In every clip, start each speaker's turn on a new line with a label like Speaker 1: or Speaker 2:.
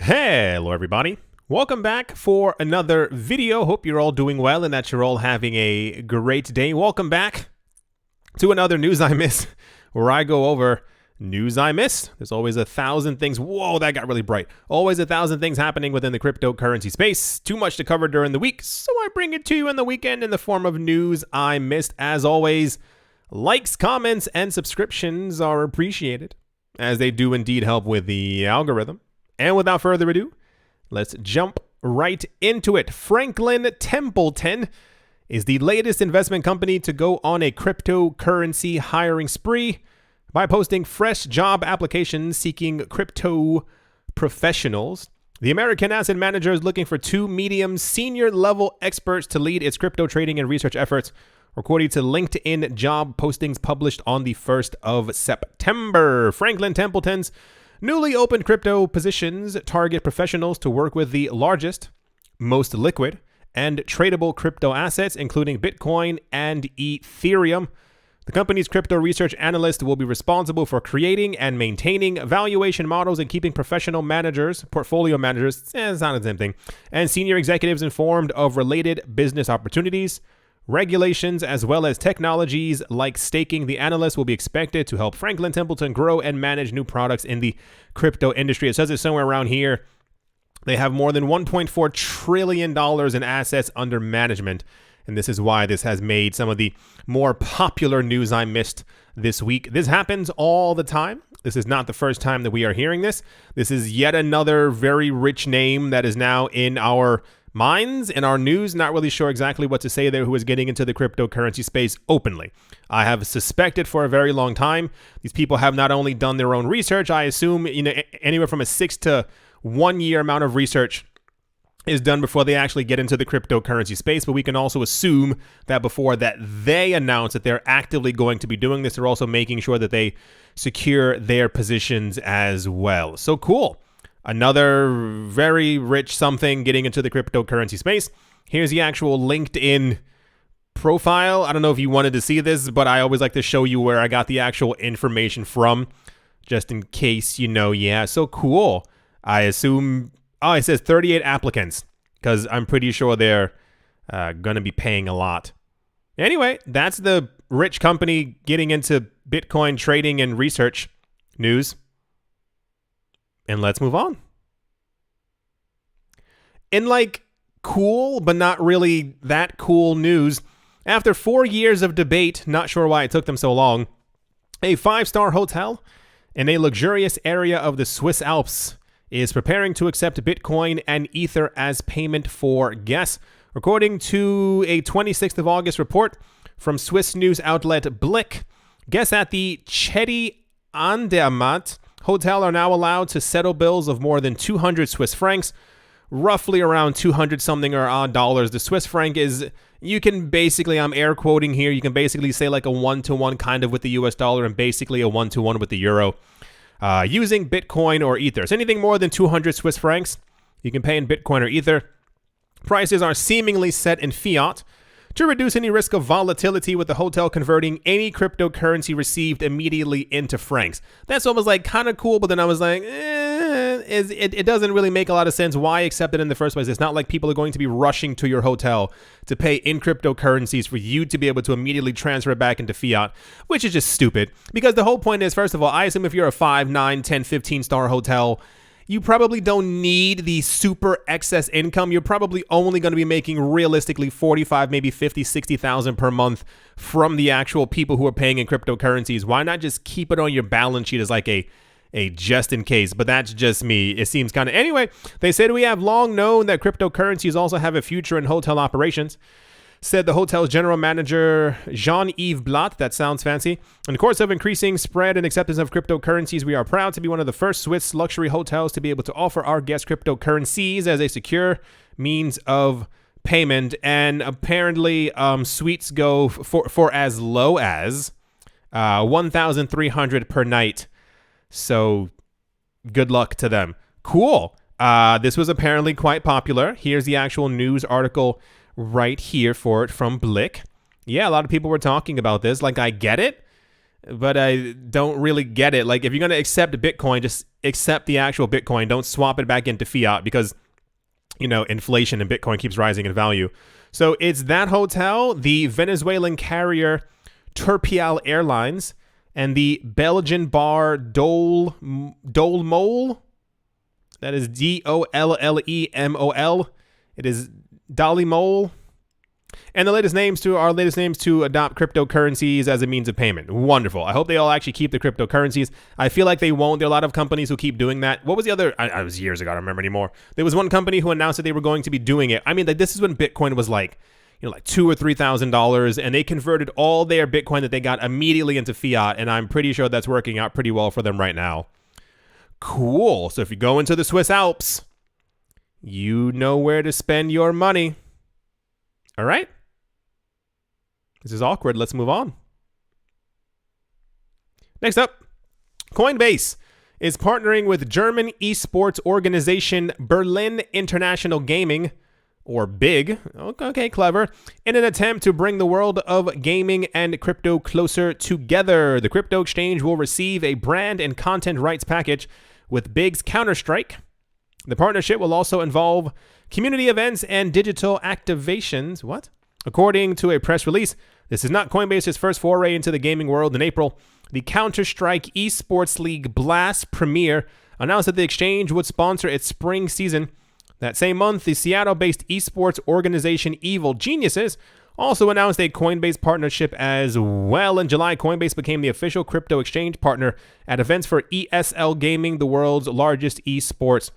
Speaker 1: Hello everybody, welcome back for another video. Hope you're all doing well and that you're all having a great day. Welcome back to another News I Missed, where I go over news I missed. There's always 1,000 things. Whoa, that got really bright. Always 1,000 things happening within the cryptocurrency space. Too much to cover during the week, so I bring it to you in the weekend in the form of news I missed. As always, likes, comments, and subscriptions are appreciated, as they do indeed help with the algorithm. And without further ado, let's jump right into it. Franklin Templeton is the latest investment company to go on a cryptocurrency hiring spree by posting fresh job applications seeking crypto professionals. The American asset manager is looking for 2 medium senior level experts to lead its crypto trading and research efforts, according to LinkedIn job postings published on the 1st of September. Franklin Templeton's newly opened crypto positions target professionals to work with the largest, most liquid, and tradable crypto assets, including Bitcoin and Ethereum. The company's crypto research analyst will be responsible for creating and maintaining valuation models and keeping professional managers, portfolio managers, it's not the same thing, and senior executives informed of related business opportunities, regulations, as well as technologies like staking. The analyst will be expected to help Franklin Templeton grow and manage new products in the crypto industry. It says it's somewhere around here. They have more than $1.4 trillion in assets under management. And this is why this has made some of the more popular news I missed this week. This happens all the time. This is not the first time that we are hearing this. This is yet another very rich name that is now in our minds, in our news. Not really sure exactly what to say there, who is getting into the cryptocurrency space openly. I have suspected for a very long time. These people have not only done their own research, I assume, anywhere from a 6 to 1 year amount of research is done before they actually get into the cryptocurrency space. But we can also assume that before that they announce that they're actively going to be doing this, they're also making sure that they secure their positions as well. So cool. Another very rich something getting into the cryptocurrency space. Here's the actual LinkedIn profile. I don't know if you wanted to see this, but I always like to show you where I got the actual information from, just in case you know. Yeah, so cool. I assume, it says 38 applicants, because I'm pretty sure they're going to be paying a lot. Anyway, that's the rich company getting into Bitcoin trading and research news. And let's move on. In cool, but not really that cool news, after 4 years of debate, not sure why it took them so long, a 5-star hotel in a luxurious area of the Swiss Alps is preparing to accept Bitcoin and Ether as payment for guests. According to a 26th of August report from Swiss news outlet Blick, guests at the Chéti Andermatt hotel are now allowed to settle bills of more than 200 Swiss francs, roughly around 200 something or odd dollars. The Swiss franc is, you can basically, I'm air quoting here, you can basically say like a 1-to-1 kind of with the US dollar and basically a 1-to-1 with the euro, using Bitcoin or Ether. So anything more than 200 Swiss francs, you can pay in Bitcoin or Ether. Prices are seemingly set in fiat to reduce any risk of volatility, with the hotel converting any cryptocurrency received immediately into francs. That's almost kind of cool, but then I was like, it doesn't really make a lot of sense. Why accept it in the first place? It's not like people are going to be rushing to your hotel to pay in cryptocurrencies for you to be able to immediately transfer it back into fiat, which is just stupid. Because the whole point is, first of all, I assume if you're a 5, 9, 10, 15-star hotel, you probably don't need the super excess income. You're probably only going to be making realistically 45, maybe 50, 60,000 per month from the actual people who are paying in cryptocurrencies. Why not just keep it on your balance sheet as like a just in case? But that's just me. It seems kind of, anyway, they said we have long known that cryptocurrencies also have a future in hotel operations, said the hotel's general manager, Jean-Yves Blatt. That sounds fancy. In the course of increasing spread and acceptance of cryptocurrencies, we are proud to be one of the first Swiss luxury hotels to be able to offer our guests cryptocurrencies as a secure means of payment. And apparently, suites go for as low as 1,300 per night. So good luck to them. Cool. This was apparently quite popular. Here's the actual news article right here for it from Blick. Yeah, a lot of people were talking about this. I get it, but I don't really get it. If you're going to accept Bitcoin, just accept the actual Bitcoin. Don't swap it back into fiat because, you know, inflation and Bitcoin keeps rising in value. So it's that hotel, the Venezuelan carrier Turpial Airlines, and the Belgian bar Dollemol. That is Dollemol. It is Dollemol. And the latest names to adopt cryptocurrencies as a means of payment. Wonderful. I hope they all actually keep the cryptocurrencies. I feel like they won't. There are a lot of companies who keep doing that. What was the other? I was years ago. I don't remember anymore. There was one company who announced that they were going to be doing it. I mean, like, this is when Bitcoin was like, you know, like $2,000 or $3,000, and they converted all their Bitcoin that they got immediately into fiat. And I'm pretty sure that's working out pretty well for them right now. Cool. So if you go into the Swiss Alps, you know where to spend your money. All right. This is awkward. Let's move on. Next up, Coinbase is partnering with German esports organization Berlin International Gaming, or BIG, okay, clever, in an attempt to bring the world of gaming and crypto closer together. The crypto exchange will receive a brand and content rights package with BIG's Counter-Strike. The partnership will also involve community events and digital activations. What? According to a press release, this is not Coinbase's first foray into the gaming world. In April, the Counter-Strike Esports League Blast Premier announced that the exchange would sponsor its spring season. That same month, the Seattle-based esports organization Evil Geniuses also announced a Coinbase partnership as well. In July, Coinbase became the official crypto exchange partner at events for ESL Gaming, the world's largest esports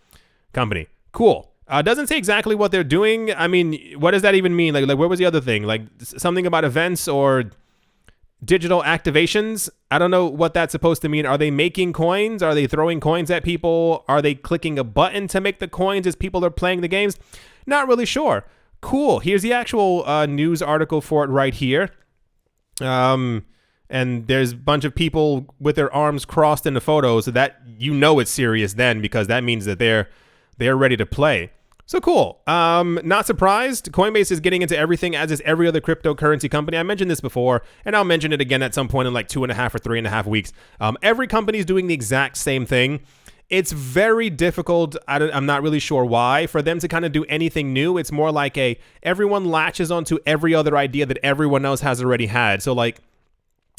Speaker 1: company. Cool. Doesn't say exactly what they're doing. I mean, what does that even mean? Like, what was the other thing? Like something about events or digital activations? I don't know what that's supposed to mean. Are they making coins? Are they throwing coins at people? Are they clicking a button to make the coins as people are playing the games? Not really sure. Cool. Here's the actual news article for it right here. And there's a bunch of people with their arms crossed in the photo, so that, you know, it's serious then, because that means that they're ready to play. So cool. Not surprised. Coinbase is getting into everything, as is every other cryptocurrency company. I mentioned this before, and I'll mention it again at some point in like 2.5 or 3.5 weeks. Every company is doing the exact same thing. It's very difficult. I'm not really sure why, for them to kind of do anything new. It's more like everyone latches onto every other idea that everyone else has already had. So like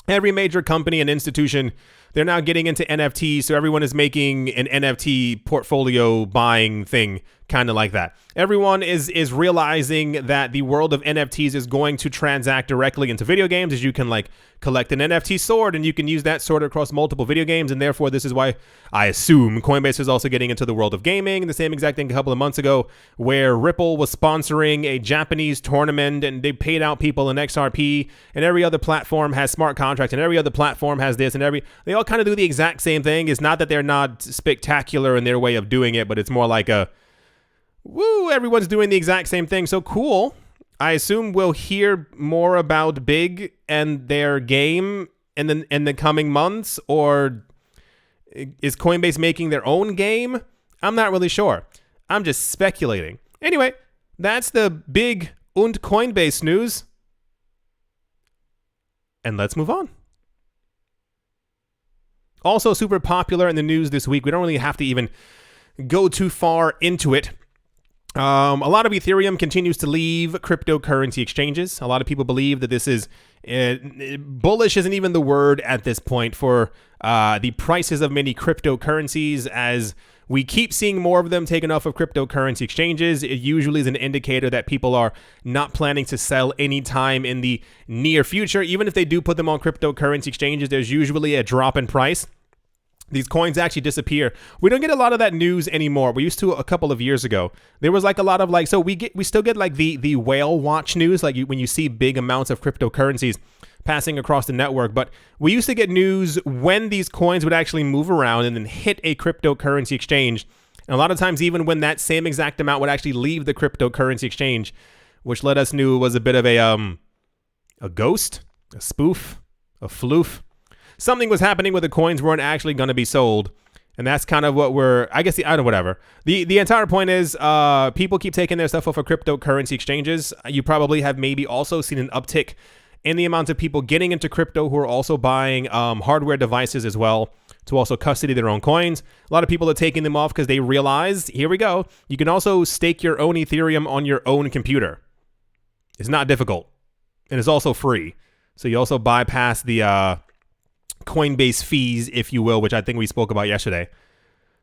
Speaker 1: every major company and institution, they're now getting into NFTs, so everyone is making an NFT portfolio buying thing, kind of like that. Everyone is realizing that the world of NFTs is going to transact directly into video games, as you can like collect an NFT sword and you can use that sword across multiple video games, and therefore this is why I assume Coinbase is also getting into the world of gaming. The same exact thing a couple of months ago where Ripple was sponsoring a Japanese tournament and they paid out people in XRP, and every other platform has smart contracts and every other platform has this, and they all kind of do the exact same thing. It's not that they're not spectacular in their way of doing it, but it's more like everyone's doing the exact same thing. So cool. I assume we'll hear more about Big and their game in the coming months, or is Coinbase making their own game? I'm not really sure. I'm just speculating. Anyway, that's the Big und Coinbase news. And let's move on. Also super popular in the news this week. We don't really have to even go too far into it. A lot of Ethereum continues to leave cryptocurrency exchanges. A lot of people believe that this is bullish isn't even the word at this point for the prices of many cryptocurrencies. As we keep seeing more of them taken off of cryptocurrency exchanges, it usually is an indicator that people are not planning to sell anytime in the near future. Even if they do put them on cryptocurrency exchanges, there's usually a drop in price. These coins actually disappear. We don't get a lot of that news anymore. We used to a couple of years ago. There was like a lot of like, so we still get like the whale watch news, like when you see big amounts of cryptocurrencies passing across the network. But we used to get news when these coins would actually move around and then hit a cryptocurrency exchange. And a lot of times, even when that same exact amount would actually leave the cryptocurrency exchange, which let us know it was a bit of a ghost, a spoof, a floof. Something was happening where the coins weren't actually going to be sold. And that's kind of what whatever. The entire point is people keep taking their stuff off of cryptocurrency exchanges. You probably have maybe also seen an uptick in the amount of people getting into crypto who are also buying hardware devices as well to also custody their own coins. A lot of people are taking them off because they realized, here we go, you can also stake your own Ethereum on your own computer. It's not difficult. And it's also free. So you also bypass the Coinbase fees, if you will, which I think we spoke about yesterday.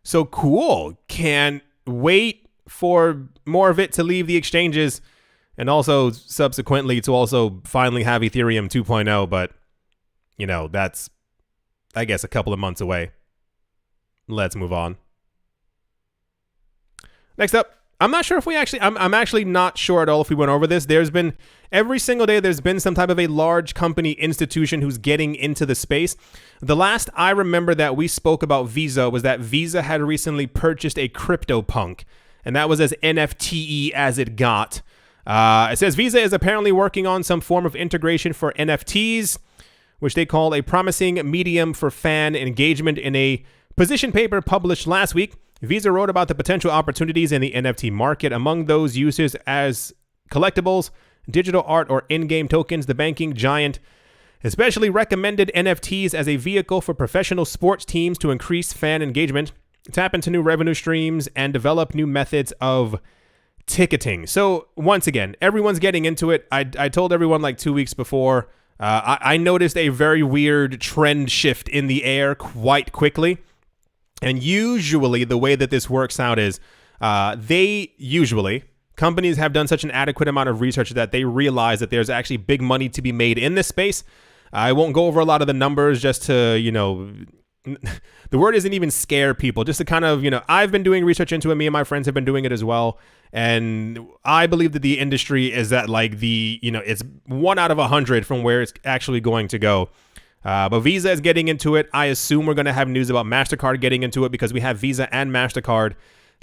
Speaker 1: So cool. Can't wait for more of it to leave the exchanges, and also subsequently to also finally have Ethereum 2.0. But, you know, that's, I guess, a couple of months away. Let's move on. Next up, I'm not sure if we actually, I'm actually not sure at all if we went over this. There's been, every single day, there's been some type of a large company institution who's getting into the space. The last I remember that we spoke about Visa was that Visa had recently purchased a CryptoPunk, and that was as NFT as it got. It says Visa is apparently working on some form of integration for NFTs, which they call a promising medium for fan engagement. In a position paper published last week, Visa wrote about the potential opportunities in the NFT market. Among those uses as collectibles, digital art, or in-game tokens, the banking giant especially recommended NFTs as a vehicle for professional sports teams to increase fan engagement, tap into new revenue streams, and develop new methods of ticketing. So once again, everyone's getting into it. I told everyone like 2 weeks before, I noticed a very weird trend shift in the air quite quickly. And usually the way that this works out is companies have done such an adequate amount of research that they realize that there's actually big money to be made in this space. I won't go over a lot of the numbers just to, you know, the word isn't even scare people, just to kind of, you know, I've been doing research into it. Me and my friends have been doing it as well. And I believe that the industry is at like the, you know, it's 1 out of 100 from where it's actually going to go. But Visa is getting into it. I assume we're going to have news about MasterCard getting into it because we have Visa and MasterCard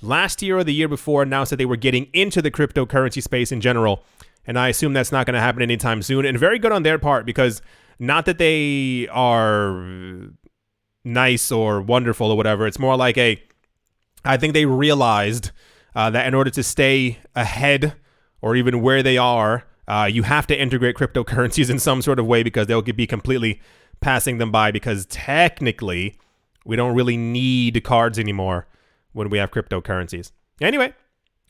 Speaker 1: last year or the year before announced that they were getting into the cryptocurrency space in general. And I assume that's not going to happen anytime soon. And very good on their part, because not that they are nice or wonderful or whatever. It's more like I think they realized that in order to stay ahead or even where they are, you have to integrate cryptocurrencies in some sort of way, because they'll be completely passing them by, because technically we don't really need cards anymore when we have cryptocurrencies. Anyway,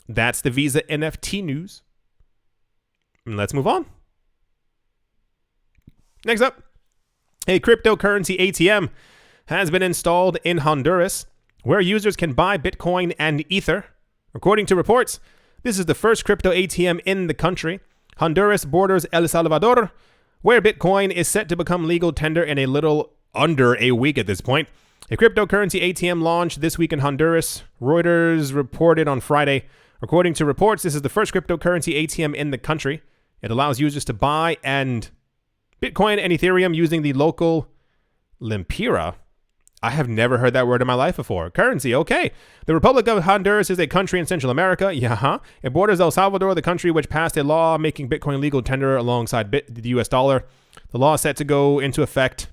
Speaker 1: that's the Visa NFT news. And let's move on. Next up, a cryptocurrency ATM has been installed in Honduras, where users can buy Bitcoin and Ether. According to reports, this is the first crypto ATM in the country. Honduras borders El Salvador, where Bitcoin is set to become legal tender in a little under a week at this point. A cryptocurrency ATM launched this week in Honduras, Reuters reported on Friday. According to reports, this is the first cryptocurrency ATM in the country. It allows users to buy and Bitcoin and Ethereum using the local Lempira. I have never heard that word in my life before. Currency, okay. The Republic of Honduras is a country in Central America. Yeah. It borders El Salvador, the country which passed a law making Bitcoin legal tender alongside the US dollar. The law is set to go into effect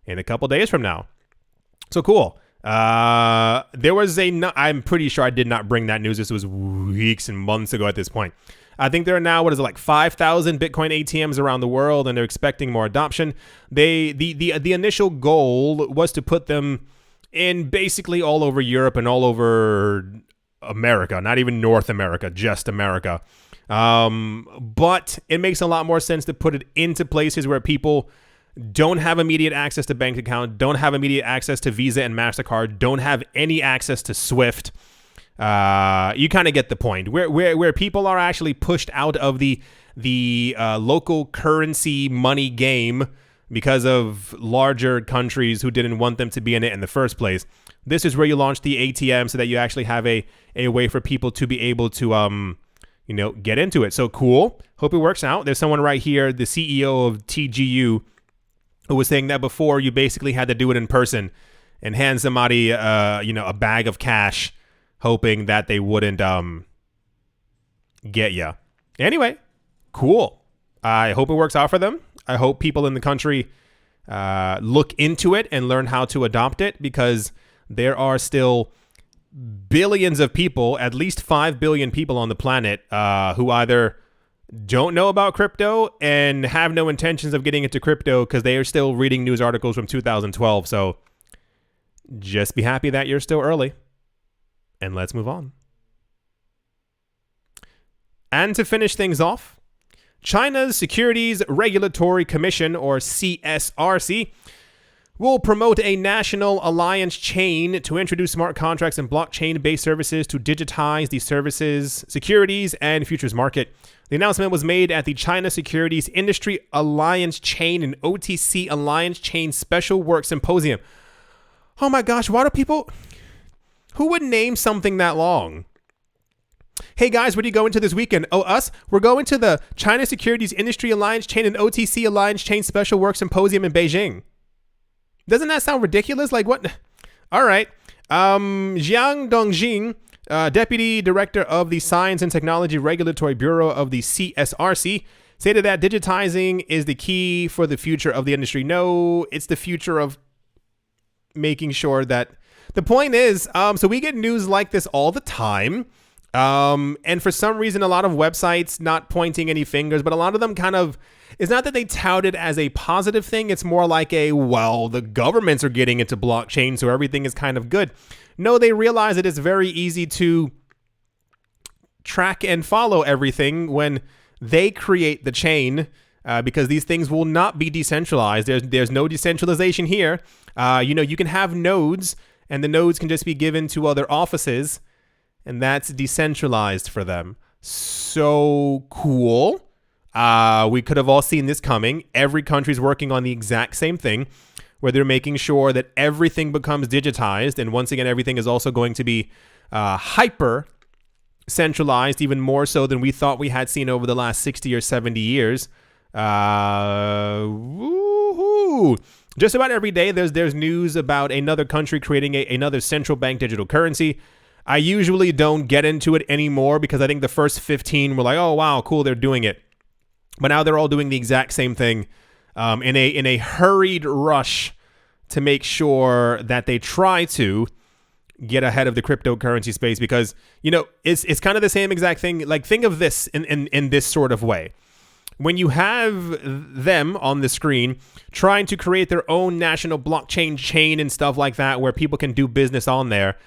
Speaker 1: in a couple days from now. So cool. There was I'm pretty sure I did not bring that news. This was weeks and months ago at this point. I think there are now, 5,000 Bitcoin ATMs around the world, and they're expecting more adoption. The initial goal was to put them in basically all over Europe and all over America, not even North America, just America. But it makes a lot more sense to put it into places where people don't have immediate access to bank account, don't have immediate access to Visa and MasterCard, don't have any access to Swift. You kind of get the point. Where people are actually pushed out of the local currency money game because of larger countries who didn't want them to be in it in the first place. This is where you launch the ATM so that you actually have a way for people to be able to get into it. So cool. Hope it works out. There's someone right here, the CEO of TGU, who was saying that before you basically had to do it in person and hand somebody a bag of cash, hoping that they wouldn't get you. Anyway, cool. I hope it works out for them. I hope people in the country look into it and learn how to adopt it, because there are still billions of people, at least 5 billion people on the planet who either don't know about crypto and have no intentions of getting into crypto because they are still reading news articles from 2012. So Just be happy that you're still early. And let's move on. And to finish things off, China's Securities Regulatory Commission, or CSRC, will promote a national alliance chain to introduce smart contracts and blockchain-based services to digitize the services, securities, and futures market. The announcement was made at the China Securities Industry Alliance Chain and OTC Alliance Chain Special Work Symposium. Oh my gosh, why do people... Who would name something that long? Hey guys, what are you going to this weekend? Oh, us? We're going to the China Securities Industry Alliance Chain and OTC Alliance Chain Special Work Symposium in Beijing. Doesn't that sound ridiculous? Like what? All right. Jiang Dongjing, Deputy Director of the Science and Technology Regulatory Bureau of the CSRC, stated that digitizing is the key for the future of the industry. No, it's the future of making sure that... The point is, so we get news like this all the time. And for some reason, a lot of websites, not pointing any fingers, but a lot of them kind of... It's not that they tout it as a positive thing. It's more like well, the governments are getting into blockchain, so everything is kind of good. No, they realize it is very easy to track and follow everything when they create the chain, because these things will not be decentralized. There's no decentralization here. You can have nodes, and the nodes can just be given to other offices, and that's decentralized for them. So cool. We could have all seen this coming. Every country's working on the exact same thing, where they're making sure that everything becomes digitized. And once again, everything is also going to be hyper centralized, even more so than we thought we had seen over the last 60 or 70 years. Woohoo! Just about every day, there's news about another country creating another central bank digital currency. I usually don't get into it anymore because I think the first 15 were like, oh, wow, cool, they're doing it. But now they're all doing the exact same thing in a hurried rush to make sure that they try to get ahead of the cryptocurrency space, because, it's kind of the same exact thing. Like, think of this in this sort of way. When you have them on the screen trying to create their own national blockchain chain and stuff like that, where people can do business on there,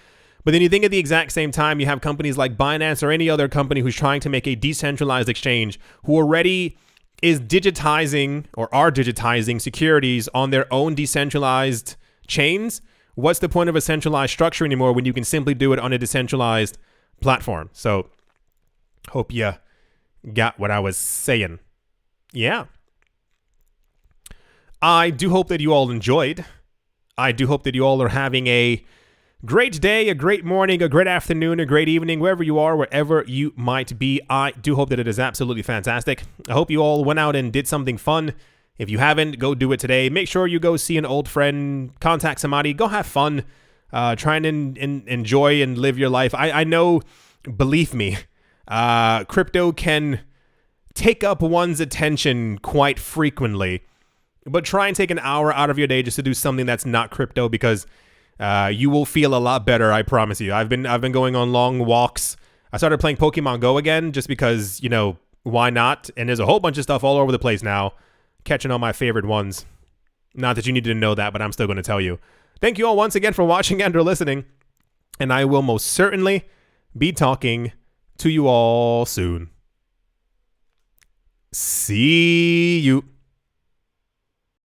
Speaker 1: but then you think at the exact same time, you have companies like Binance or any other company who's trying to make a decentralized exchange, who already is digitizing or are digitizing securities on their own decentralized chains. What's the point of a centralized structure anymore when you can simply do it on a decentralized platform? So hope you got what I was saying. Yeah. I do hope that you all enjoyed. I do hope that you all are having a great day, a great morning, a great afternoon, a great evening, wherever you are, wherever you might be. I do hope that it is absolutely fantastic. I hope you all went out and did something fun. If you haven't, go do it today. Make sure you go see an old friend, contact somebody, go have fun, try and enjoy and live your life. I know, believe me, crypto can take up one's attention quite frequently, but try and take an hour out of your day just to do something that's not crypto, because you will feel a lot better, I promise you. I've been going on long walks. I started playing Pokemon Go again just because, why not? And there's a whole bunch of stuff all over the place now, catching all my favorite ones. Not that you needed to know that, but I'm still going to tell you. Thank you all once again for watching and or listening, and I will most certainly be talking to you all soon. See you.